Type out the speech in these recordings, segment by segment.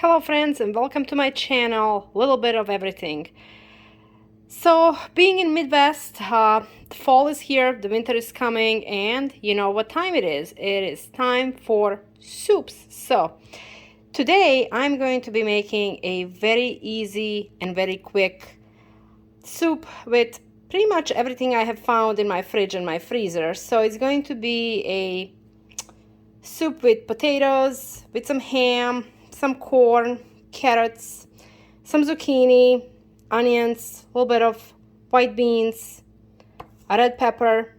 Hello friends and welcome to my channel, little bit of everything. So being in Midwest, fall is here, the winter is coming, and you know what time it is. It is time for soups. So today I'm going to be making a very easy and very quick soup with pretty much everything I have found in my fridge and my freezer. So it's going to be a soup with potatoes, with some ham, some corn, carrots, some zucchini, onions, a little bit of white beans, a red pepper,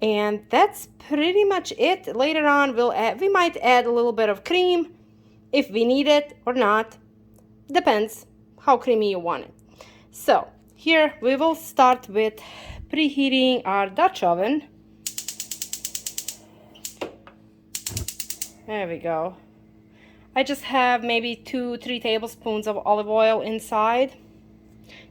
and that's pretty much it. Later on we might add a little bit of cream if we need it or not. Depends how creamy you want it. So here we will start with preheating our Dutch oven. There we go. I just have maybe 2-3 tablespoons of olive oil inside.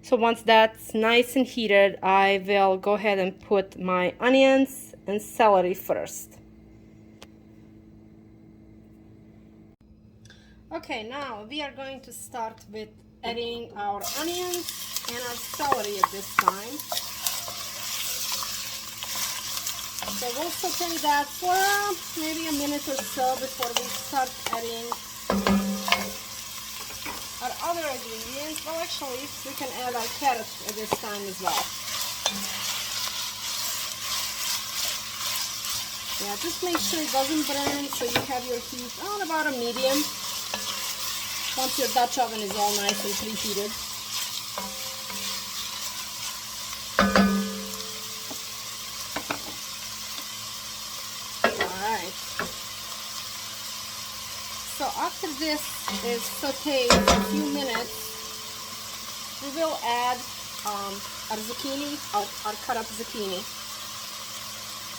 So once that's nice and heated, I will go ahead and put my onions and celery first. Okay, now we are going to start with adding our onions and our celery at this time. So we'll saute that for maybe a minute or so before we start adding our other ingredients. Well, actually, we can add our carrots at this time as well. Yeah, just make sure it doesn't burn, so you have your heat on about a medium once your Dutch oven is all nice and preheated. So after this is sauteed for a few minutes, we will add our zucchini, our cut up zucchini.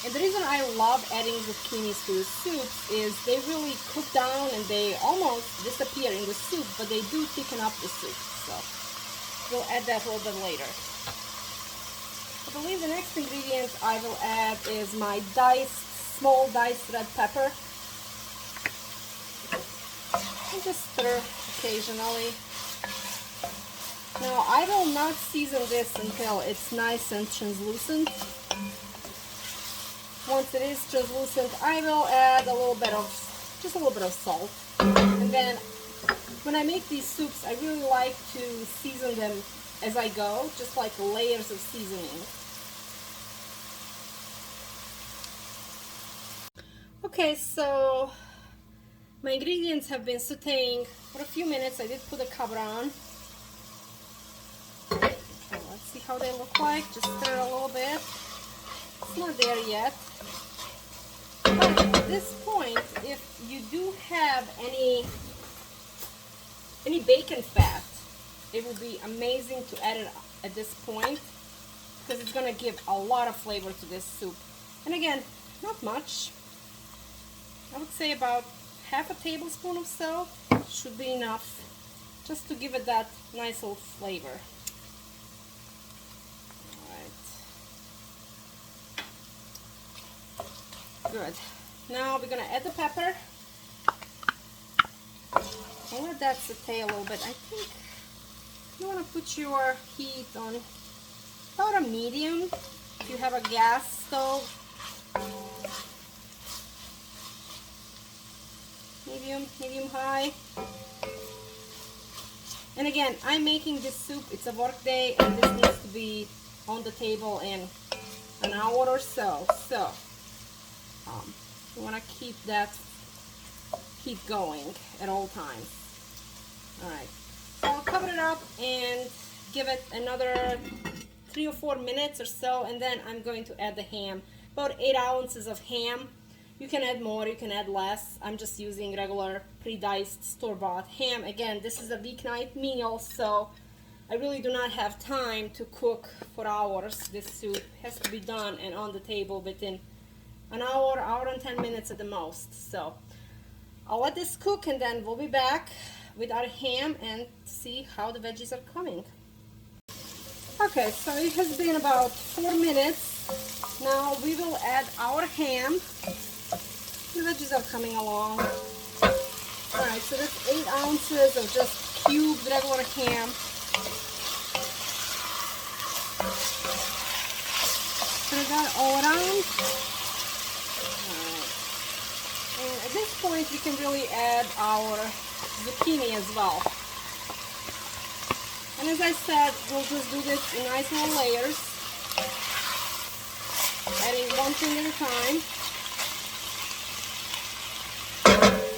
And the reason I love adding zucchinis to the soup is they really cook down and they almost disappear in the soup, but they do thicken up the soup. So we'll add that a little bit later. I believe the next ingredient I will add is my small diced red pepper. And just stir occasionally. Now I will not season this until it's nice and translucent. Once it is translucent, I will add just a little bit of salt. And then when I make these soups, I really like to season them as I go, just like layers of seasoning. Okay, so my ingredients have been sauteing for a few minutes. I did put the cover on. Okay, let's see how they look like. Just stir a little bit. It's not there yet. But at this point, if you do have any bacon fat, it will be amazing to add it at this point because it's going to give a lot of flavor to this soup. And again, not much. I would say about half a tablespoon or so should be enough just to give it that nice little flavor. Alright. Good. Now we're going to add the pepper. I'll let that saute a little bit. I think you want to put your heat on about a medium if you have a gas stove. Medium high. And again, I'm making this soup, it's a work day, and this needs to be on the table in an hour or so. So you want to keep that heat going at all times. Alright, so I'll cover it up and give it another 3 or 4 minutes or so, and then I'm going to add the ham. About 8 ounces of ham. You can add more, you can add less. I'm just using regular pre-diced store-bought ham. Again, this is a weeknight meal, so I really do not have time to cook for hours. This soup has to be done and on the table within an hour and 10 minutes at the most. So I'll let this cook and then we'll be back with our ham and see how the veggies are coming. Okay, so it has been about 4 minutes. Now we will add our ham. The veggies are coming along. Alright, so that's 8 ounces of just cubed regular ham. Stir that all around. Alright. And at this point, we can really add our zucchini as well. And as I said, we'll just do this in nice little layers, adding one thing at a time.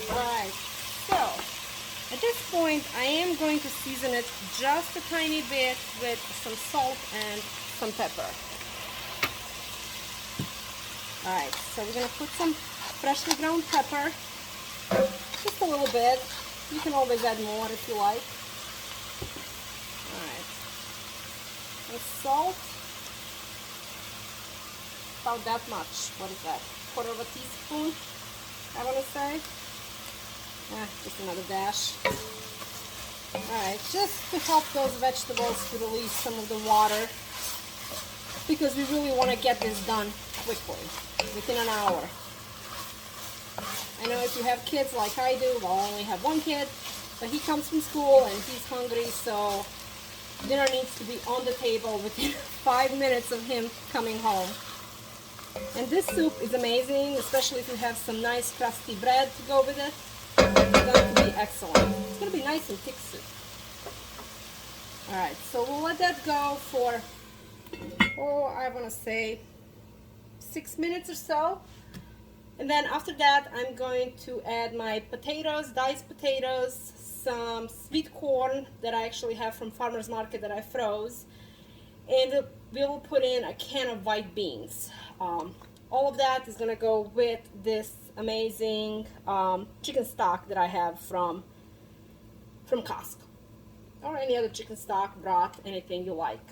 Alright, so at this point, I am going to season it just a tiny bit with some salt and some pepper. Alright, so we're going to put some freshly ground pepper, just a little bit. You can always add more if you like. Alright, and salt, about that much. What is that? 1/4 teaspoon, I want to say. Just another dash. Alright, just to help those vegetables to release some of the water, because we really want to get this done quickly, within an hour. I know if you have kids like I do, well, I only have one kid, but he comes from school and he's hungry, so dinner needs to be on the table within 5 minutes of him coming home. And this soup is amazing, especially if you have some nice crusty bread to go with it. It's going to be excellent. It's going to be nice and thick soup. Alright, so we'll let that go for, I want to say 6 minutes or so. And then after that, I'm going to add my potatoes, diced potatoes, some sweet corn that I actually have from farmer's market that I froze, and we'll put in a can of white beans. All of that is going to go with this amazing chicken stock that I have from Costco, or any other chicken stock, broth, anything you like.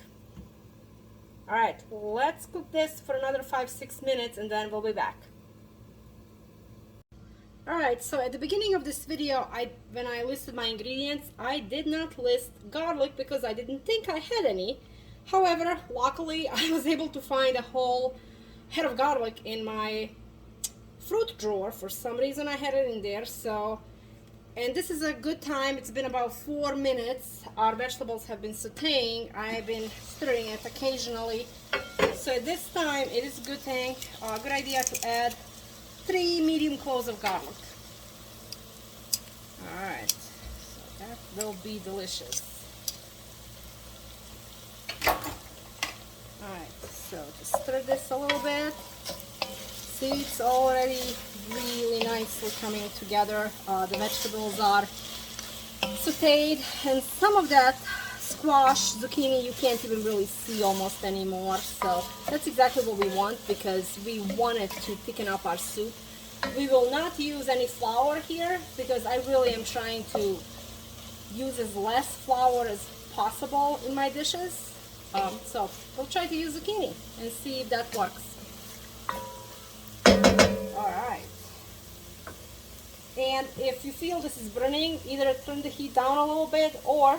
Alright, let's cook this for another 5-6 minutes and then we'll be back. Alright, so at the beginning of this video, when I listed my ingredients, I did not list garlic because I didn't think I had any. However, luckily I was able to find a whole head of garlic in my fruit drawer. For some reason I had it in there, so, and this is a good time. It's been about 4 minutes. Our vegetables have been sauteing. I've been stirring it occasionally. So at this time, it is a good idea to add 3 medium cloves of garlic. Alright, so that will be delicious. Alright, so just stir this a little bit. See, it's already really nicely coming together. The vegetables are sauteed, and some of that squash, zucchini, you can't even really see almost anymore. So that's exactly what we want, because we want it to thicken up our soup. We will not use any flour here because I really am trying to use as less flour as possible in my dishes. So we'll try to use zucchini and see if that works. Alright. And if you feel this is burning, either turn the heat down a little bit or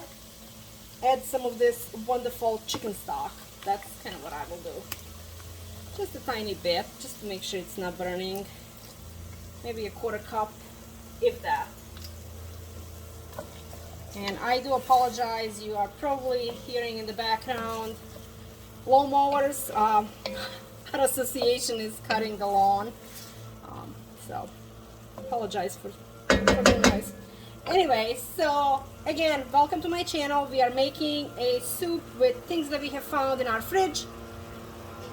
add some of this wonderful chicken stock. That's kind of what I will do. Just a tiny bit, just to make sure it's not burning. Maybe a 1/4 cup, if that. And I do apologize, you are probably hearing in the background lawnmowers. Our association is cutting the lawn. So, apologize for the noise. Anyway, so again, welcome to my channel. We are making a soup with things that we have found in our fridge.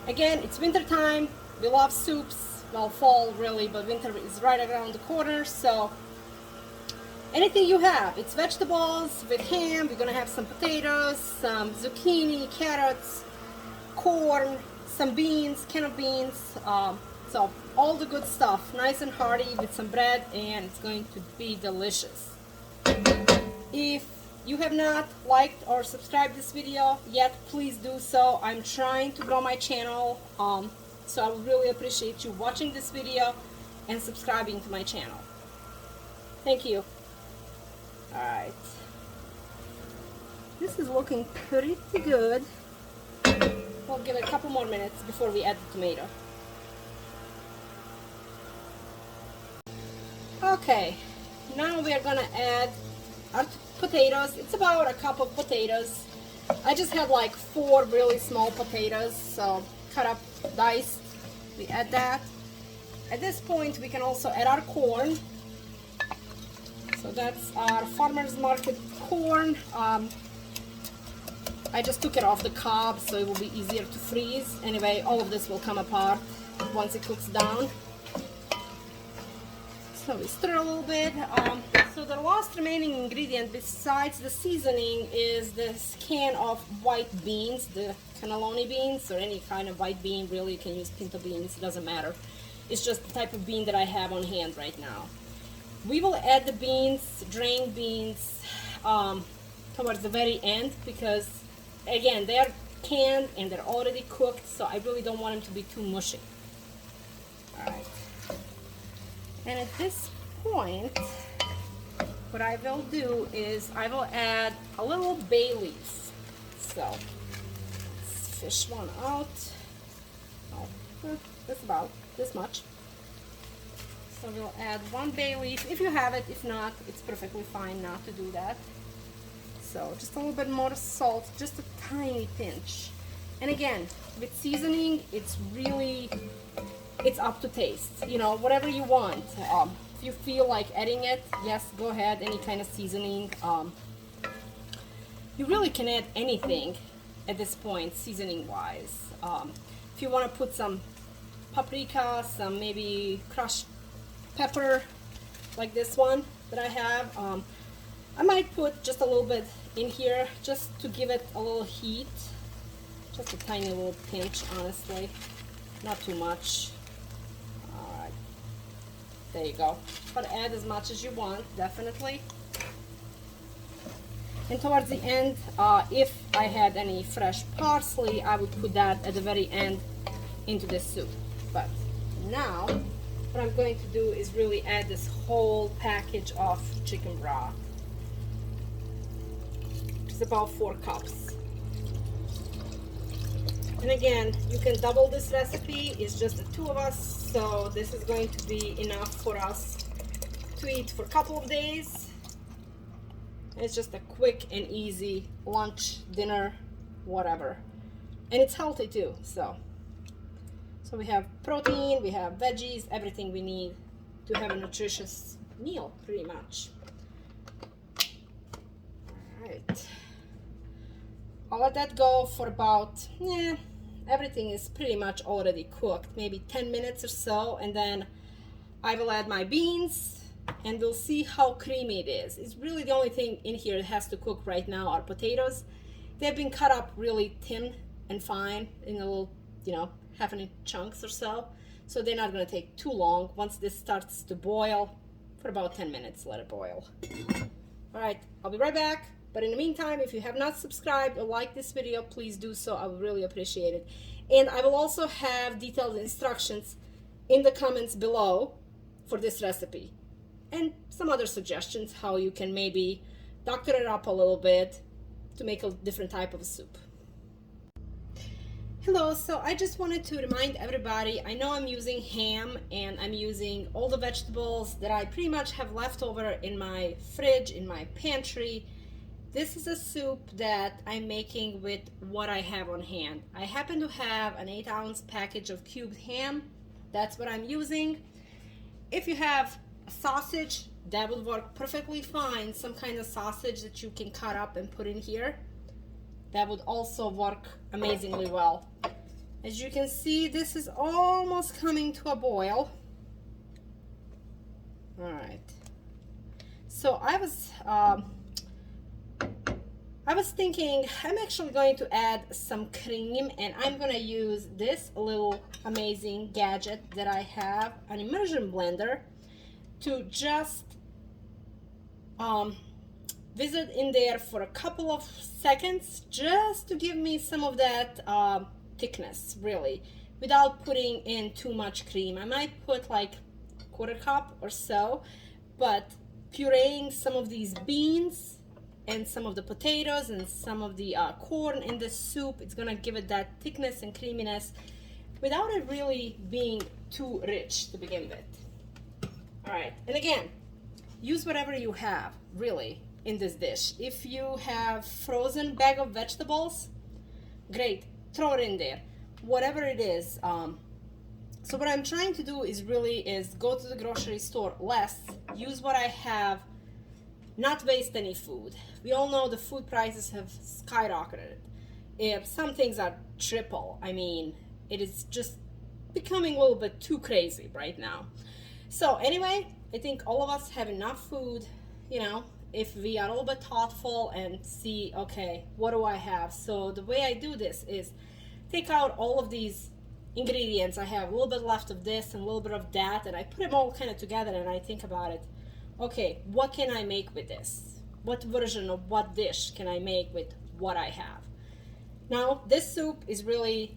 Again, it's winter time. We love soups. Well, fall really, but winter is right around the corner. So anything you have, it's vegetables with ham. We're gonna have some potatoes, some zucchini, carrots, corn, some beans, can of beans. So all the good stuff, nice and hearty with some bread, and it's going to be delicious. If you have not liked or subscribed this video yet, please do so. I'm trying to grow my channel, so I would really appreciate you watching this video and subscribing to my channel. Thank you. Alright. This is looking pretty good. We'll give it a couple more minutes before we add the tomato. Okay, now we are gonna add our potatoes. It's about a cup of potatoes. I just had like 4 really small potatoes, so cut up, diced. We add that. At this point, we can also add our corn. So that's our farmer's market corn. I just took it off the cob so it will be easier to freeze. Anyway, all of this will come apart once it cooks down. So we stir a little bit. So the last remaining ingredient besides the seasoning is this can of white beans, the cannelloni beans, or any kind of white bean. Really, you can use pinto beans, it doesn't matter. It's just the type of bean that I have on hand right now. We will add the beans, drained beans, towards the very end because, again, they're canned and they're already cooked, so I really don't want them to be too mushy. All right. And at this point, what I will do is I will add a little bay leaf. So let's fish one out. Oh, that's about this much. So we'll add 1 bay leaf if you have it. If not, it's perfectly fine not to do that. So just a little bit more salt, just a tiny pinch. And again, with seasoning, it's up to taste. You know, whatever you want. If you feel like adding it, yes, go ahead. Any kind of seasoning. You really can add anything at this point, seasoning-wise. If you want to put some paprika, some maybe crushed pepper, like this one that I have, I might put just a little bit in here just to give it a little heat. Just a tiny little pinch, honestly, not too much. All right, there you go. But add as much as you want, definitely. And towards the end, if I had any fresh parsley, I would put that at the very end into the soup. But now, what I'm going to do is really add this whole package of chicken broth. It's about 4 cups. And again, you can double this recipe. It's just the 2 of us, so this is going to be enough for us to eat for a couple of days. It's just a quick and easy lunch, dinner, whatever. And it's healthy too, so we have protein, we have veggies, everything we need to have a nutritious meal, pretty much. All right. I'll let that go for about, everything is pretty much already cooked, maybe 10 minutes or so, and then I will add my beans, and we'll see how creamy it is. It's really the only thing in here that has to cook right now are potatoes. They've been cut up really thin and fine in a little, half an inch chunks or so. So they're not gonna take too long. Once this starts to boil, for about 10 minutes, let it boil. All right, I'll be right back. But in the meantime, if you have not subscribed or liked this video, please do so. I would really appreciate it. And I will also have detailed instructions in the comments below for this recipe. And some other suggestions how you can maybe doctor it up a little bit to make a different type of a soup. Hello, so I just wanted to remind everybody, I know I'm using ham and I'm using all the vegetables that I pretty much have left over in my fridge, in my pantry. This is a soup that I'm making with what I have on hand. I happen to have an 8-ounce package of cubed ham. That's what I'm using. If you have a sausage, that would work perfectly fine. Some kind of sausage that you can cut up and put in here. That would also work amazingly well. As you can see, this is almost coming to a boil. All right. So I was thinking I'm actually going to add some cream, and I'm gonna use this little amazing gadget that I have, an immersion blender, to just visit in there for a couple of seconds just to give me some of that thickness, really, without putting in too much cream. I might put like a 1/4 cup or so, but pureeing some of these beans and some of the potatoes and some of the corn in the soup, it's gonna give it that thickness and creaminess without it really being too rich to begin with. All right, and again, use whatever you have, really, in this dish. If you have frozen bag of vegetables, great, throw it in there. Whatever it is. So what I'm trying to do is go to the grocery store less, use what I have, not waste any food. We all know the food prices have skyrocketed. If some things are triple, I mean, it is just becoming a little bit too crazy right now. So anyway, I think all of us have enough food, you know, if we are a little bit thoughtful and see, okay, what do I have? So the way I do this is take out all of these ingredients. I have a little bit left of this and a little bit of that, and I put them all kind of together and I think about it. Okay, what can I make with this? What version of what dish can I make with what I have? Now, this soup is really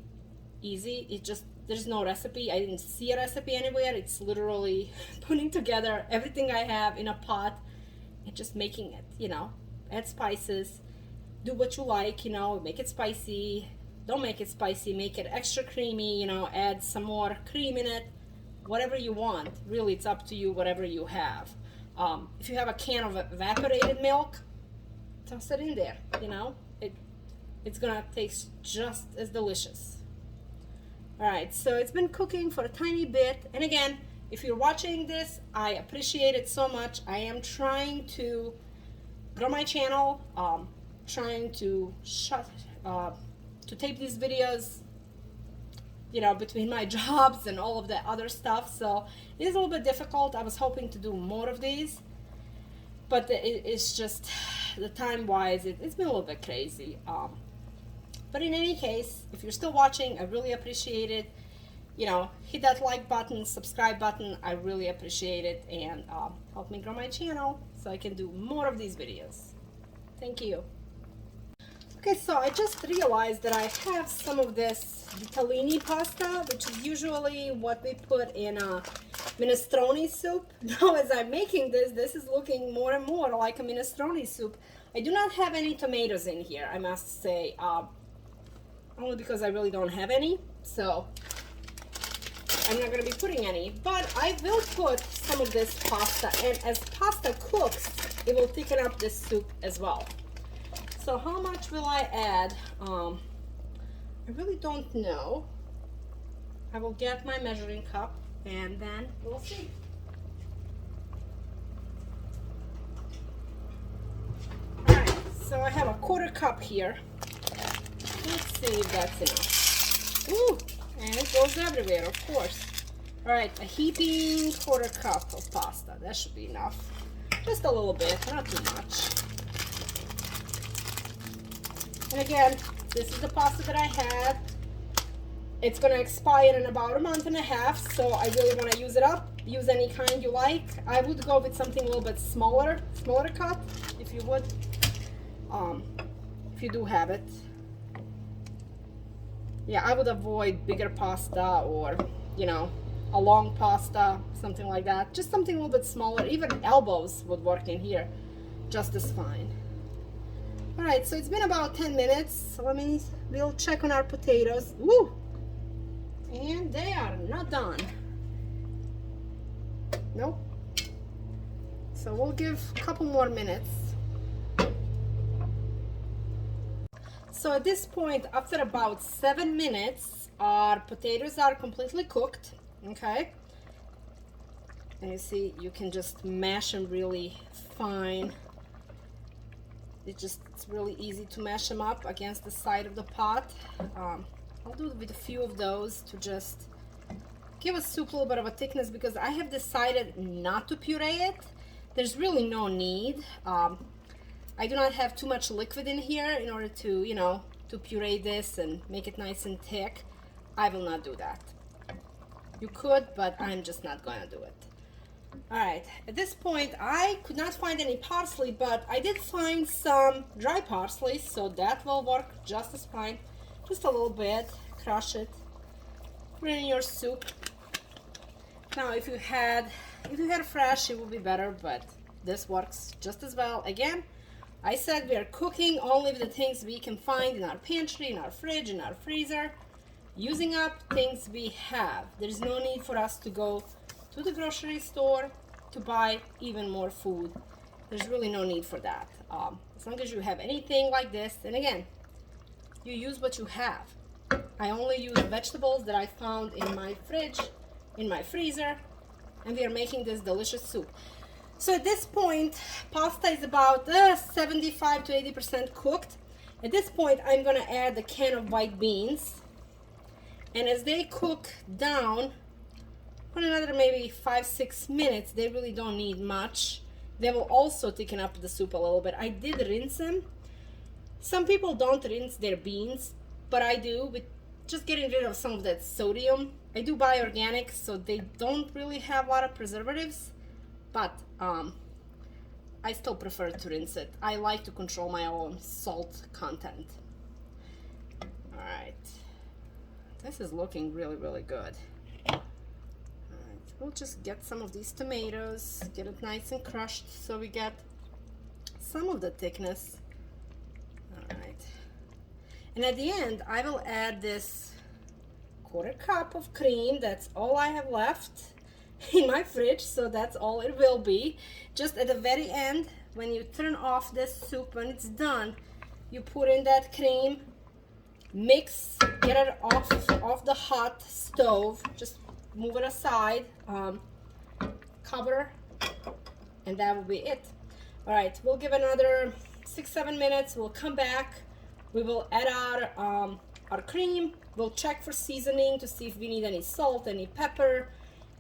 easy. There's no recipe. I didn't see a recipe anywhere. It's literally putting together everything I have in a pot and just making it, you know. Add spices, do what you like, you know, make it spicy. Don't make it spicy, make it extra creamy, you know, add some more cream in it, whatever you want. Really, it's up to you, whatever you have. If you have a can of evaporated milk, toss it in there, you know. It's gonna taste just as delicious. All right, so it's been cooking for a tiny bit. And again, if you're watching this, I appreciate it so much. I am trying to grow my channel, trying to tape these videos, you know, between my jobs and all of the other stuff. So it is a little bit difficult. I was hoping to do more of these, but it's just the time wise, it's been a little bit crazy. But in any case, if you're still watching, I really appreciate it. You know, hit that like button, subscribe button. I really appreciate it, and help me grow my channel so I can do more of these videos. Thank you. Okay, so I just realized that I have some of this ditalini pasta, which is usually what we put in a minestrone soup. Now, as I'm making this is looking more and more like a minestrone soup. I do not have any tomatoes in here, I must say, only because I really don't have any, so I'm not going to be putting any. But I will put some of this pasta, and as pasta cooks, it will thicken up this soup as well. So how much will I add? I really don't know. I will get my measuring cup and then we'll see. Alright, so I have a 1/4 cup here. Let's see if that's enough. Ooh, and it goes everywhere, of course. Alright, a heaping 1/4 cup of pasta. That should be enough. Just a little bit, not too much. And again, this is the pasta that I had. It's gonna expire in about a month and a half, so I really want to use it up. Use any kind you like. I would go with something a little bit smaller cut, if you would, if you do have it. Yeah, I would avoid bigger pasta or, you know, a long pasta, something like that. Just something a little bit smaller. Even elbows would work in here just as fine. Alright, so it's been about 10 minutes. So we'll check on our potatoes. Woo! And they are not done. Nope. So we'll give a couple more minutes. So at this point, after about 7 minutes, our potatoes are completely cooked. Okay? And you see, you can just mash them really fine. It's really easy to mash them up against the side of the pot. I'll do it with a few of those to just give a soup a little bit of a thickness, because I have decided not to puree it. There's really no need. I do not have too much liquid in here in order to, you know, to puree this and make it nice and thick. I will not do that. You could, but I'm just not going to do it. Alright, at this point I could not find any parsley, but I did find some dry parsley, so that will work just as fine. Just a little bit, crush it, put it in your soup. Now if you had fresh, it would be better, but this works just as well. Again, I said we are cooking only with the things we can find in our pantry, in our fridge, in our freezer, using up things we have. There's no need for us to go to the grocery store to buy even more food. There's really no need for that. As long as you have anything like this, and again, you use what you have. I only use vegetables that I found in my fridge, in my freezer, and we are making this delicious soup. So at this point, pasta is about 75 to 80% cooked. At this point, I'm gonna add the can of white beans. And as they cook down for another maybe 5-6 minutes, they really don't need much. They will also thicken up the soup a little bit. I did rinse them. Some people don't rinse their beans, but I do, with just getting rid of some of that sodium. I do buy organic, so they don't really have a lot of preservatives, but I still prefer to rinse it. I like to control my own salt content. All right, this is looking really, really good. All right, we'll just get some of these tomatoes, get it nice and crushed so we get some of the thickness. All right, and at the end I will add this 1/4 cup of cream. That's all I have left in my fridge, so that's all it will be. Just at the very end, when you turn off this soup, when it's done, you put in that cream, mix, get it off the hot stove, just move it aside, cover, and that will be it. All right, we'll give another 6-7 minutes. We'll come back, we will add our cream, we'll check for seasoning to see if we need any salt, any pepper,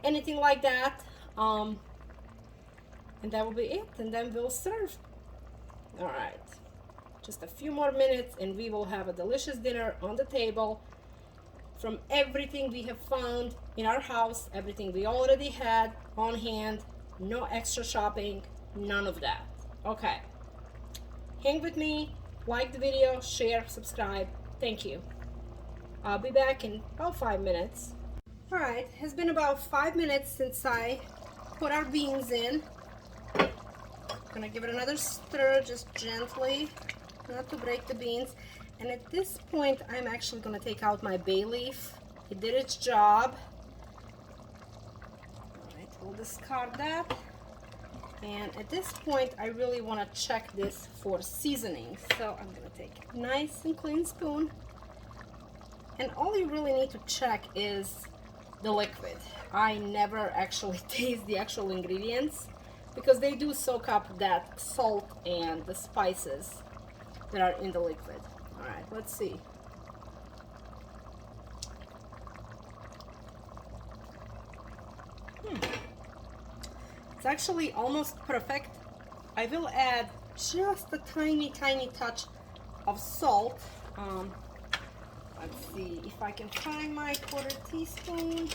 anything like that, and that will be it, and then we'll serve. All right, just a few more minutes and we will have a delicious dinner on the table from everything we have found in our house, everything we already had on hand, no extra shopping, none of that. Okay, hang with me, like the video, share, subscribe. Thank you. I'll be back in about 5 minutes. All right, it's been about 5 minutes since I put our beans in. Gonna give it another stir, just gently, not to break the beans. And at this point, I'm actually gonna take out my bay leaf. It did its job. All right, we'll discard that. And at this point, I really wanna check this for seasoning. So I'm gonna take a nice and clean spoon. And all you really need to check is the liquid. I never actually taste the actual ingredients because they do soak up that salt and the spices that are in the liquid. All right, let's see. It's actually almost perfect. I will add just a tiny touch of salt. Let's see if I can find my 1/4 teaspoon.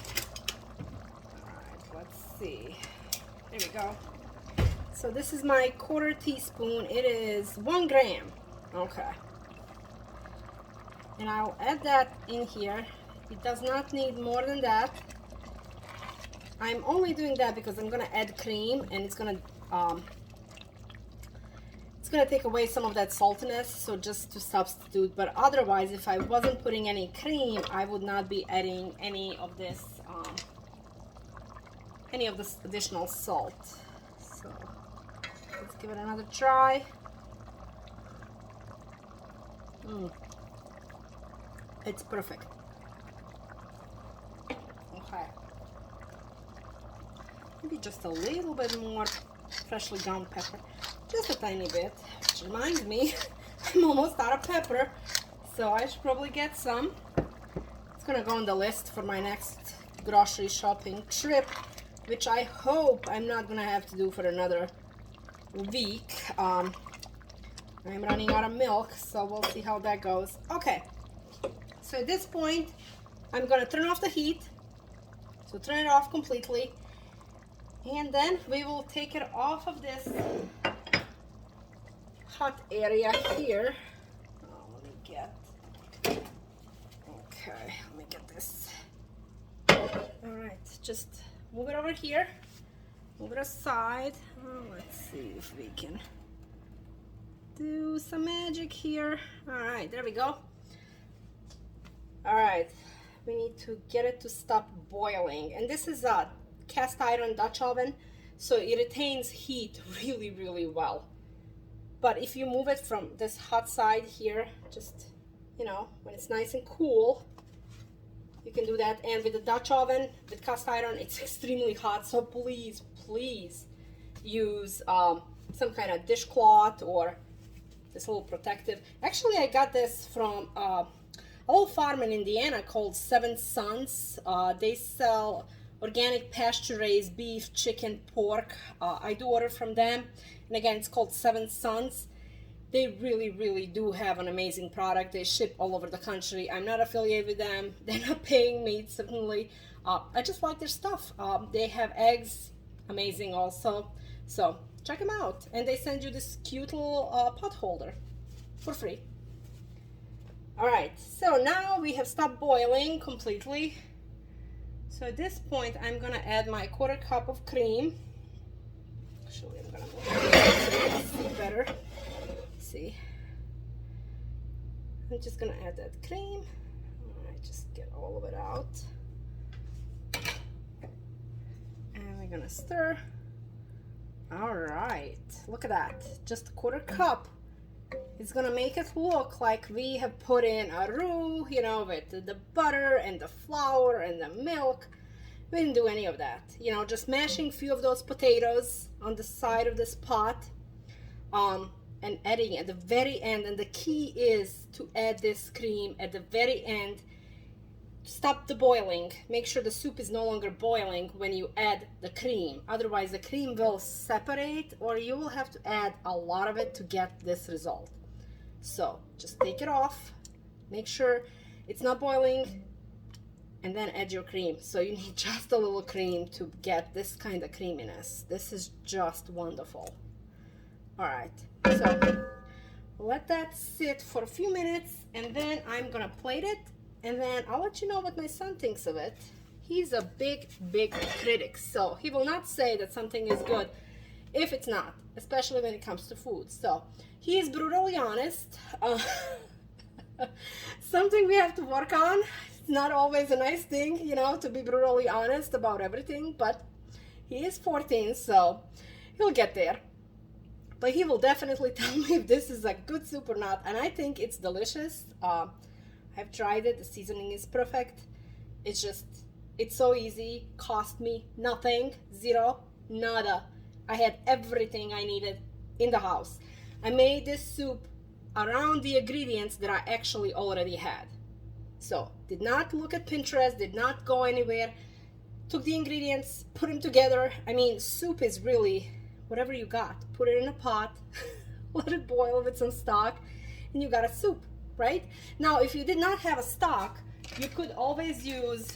All right, let's see. There we go. So this is my 1/4 teaspoon. It is 1 gram. Okay. And I'll add that in here. It does not need more than that. I'm only doing that because I'm gonna add cream, and it's gonna take away some of that saltiness, so just to substitute. But otherwise, if I wasn't putting any cream, I would not be adding any of this additional salt. So let's give it another try. It's perfect. Okay, maybe just a little bit more freshly ground pepper, just a tiny bit, which reminds me I'm almost out of pepper, so I should probably get some. It's gonna go on the list for my next grocery shopping trip, which I hope I'm not gonna have to do for another week. I'm running out of milk, so we'll see how that goes. Okay, so at this point I'm gonna turn off the heat, so turn it off completely, and then we will take it off of this hot area here. Let me get this. All right, just move it over here, move it aside. Let's see if we can do some magic here. All right, there we go. All right, we need to get it to stop boiling, and this is a cast iron Dutch oven, so it retains heat really, really well. But if you move it from this hot side here, just, you know, when it's nice and cool, you can do that. And with the Dutch oven, with cast iron, it's extremely hot, so please, please use some kind of dishcloth or this little protective. Actually, I got this from a little farm in Indiana called Seven Sons. They sell organic pasture-raised beef, chicken, pork. I do order from them, and again, it's called Seven Sons. They really, really do have an amazing product. They ship all over the country. I'm not affiliated with them. They're not paying me, certainly. I just like their stuff. They have eggs, amazing also. So check them out. And they send you this cute little pot holder for free. All right, so now we have stopped boiling completely. So at this point, I'm gonna add my 1/4 cup of cream. Actually, I'm gonna move it so you can see better. See, I'm just gonna add that cream. All right, just get all of it out, and we're gonna stir. All right, look at that, just a 1/4 cup. It's gonna make it look like we have put in a roux, you know, with the butter and the flour and the milk. We didn't do any of that, you know, just mashing a few of those potatoes on the side of this pot. And adding at the very end, and the key is to add this cream at the very end. Stop the boiling. Make sure the soup is no longer boiling when you add the cream. Otherwise, the cream will separate, or you will have to add a lot of it to get this result. So just take it off. Make sure it's not boiling, and then add your cream. So you need just a little cream to get this kind of creaminess. This is just wonderful. All right, so let that sit for a few minutes, and then I'm gonna plate it, and then I'll let you know what my son thinks of it. He's a big, big critic, so he will not say that something is good if it's not, especially when it comes to food. So he is brutally honest. Something we have to work on. It's not always a nice thing, you know, to be brutally honest about everything, but he is 14, so he'll get there. But he will definitely tell me if this is a good soup or not, and I think it's delicious. I've tried it. The seasoning is perfect. It's so easy. Cost me nothing, zero, nada. I had everything I needed in the house. I made this soup around the ingredients that I actually already had. So did not look at Pinterest, did not go anywhere. Took the ingredients, put them together. I mean, soup is really whatever you got. Put it in a pot, let it boil with some stock, and you got a soup, right? Now, if you did not have a stock, you could always use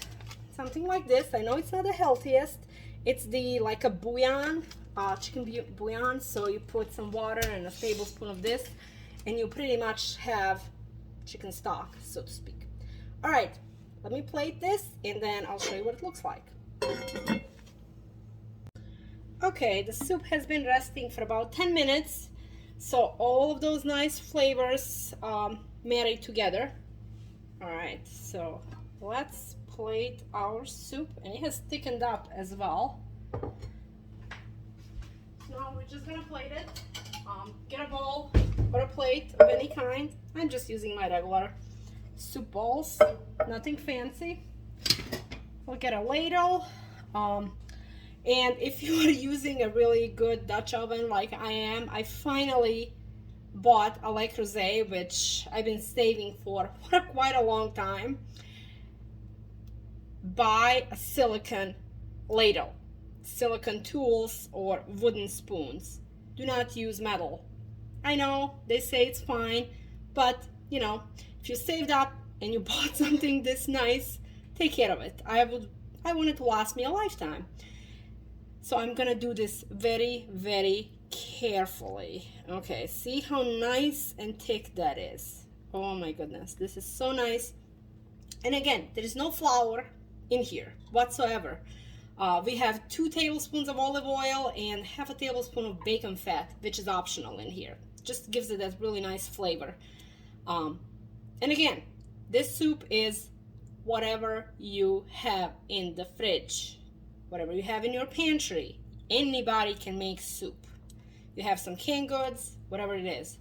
something like this. I know it's not the healthiest. It's like a bouillon, chicken bouillon. So you put some water and a tablespoon of this, and you pretty much have chicken stock, so to speak. All right, let me plate this, and then I'll show you what it looks like. Okay, the soup has been resting for about 10 minutes, so all of those nice flavors marry together. All right, so let's plate our soup, and it has thickened up as well. Now we're just gonna plate it. Get a bowl or a plate of any kind. I'm just using my regular soup bowls, nothing fancy. We'll get a ladle. And if you are using a really good Dutch oven like I am, I finally bought a Le Creuset, which I've been saving for quite a long time. Buy a silicone ladle, silicone tools, or wooden spoons. Do not use metal. I know they say it's fine, but you know, if you saved up and you bought something this nice, take care of it. I want it to last me a lifetime. So I'm gonna do this very, very carefully. Okay, see how nice and thick that is. Oh my goodness, this is so nice. And again, there is no flour in here whatsoever. We have 2 tablespoons of olive oil and half a tablespoon of bacon fat, which is optional in here. Just gives it that really nice flavor. And again, this soup is whatever you have in the fridge. Whatever you have in your pantry, Anybody can make soup. You have some canned goods, whatever it is.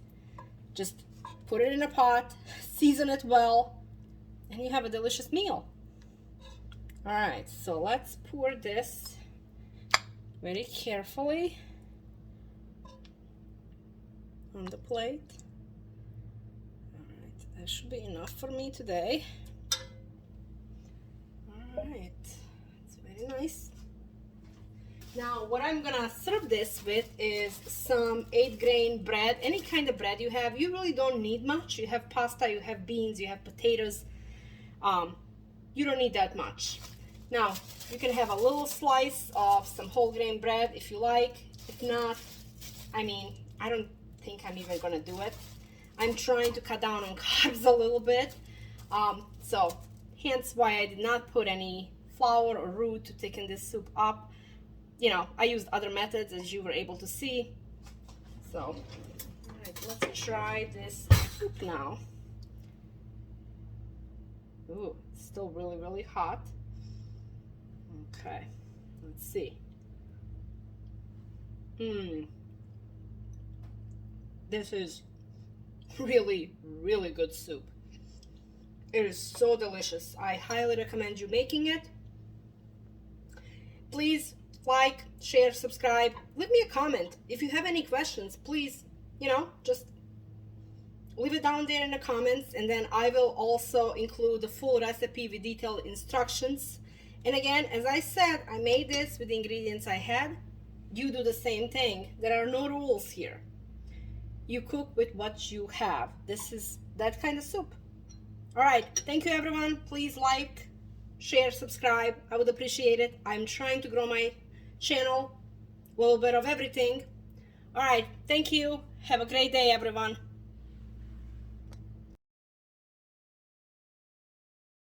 Just put it in a pot, season it well, and you have a delicious meal. All right, so let's pour this very carefully on the plate. All right, that should be enough for me today. All right, it's very nice. Now, what I'm gonna serve this with is some 8-grain bread. Any kind of bread you have, you really don't need much. You have pasta, you have beans, you have potatoes. You don't need that much. Now, you can have a little slice of some whole grain bread if you like. If not, I mean, I don't think I'm even gonna do it. I'm trying to cut down on carbs a little bit. So, hence why I did not put any flour or roux to thicken this soup up. You know, I used other methods, as you were able to see. So, all right, let's try this soup now. Ooh, it's still really, really hot. Okay, let's see. This is really, really good soup. It is so delicious. I highly recommend you making it. Please like, share, subscribe. Leave me a comment. If you have any questions, please, just leave it down there in the comments, and then I will also include the full recipe with detailed instructions. And again, as I said, I made this with the ingredients I had. You do the same thing. There are no rules here. You cook with what you have. This is that kind of soup. All right, thank you everyone. Please like, share, subscribe. I would appreciate it. I'm trying to grow my channel, a little bit of everything. All right, thank you. Have a great day, everyone.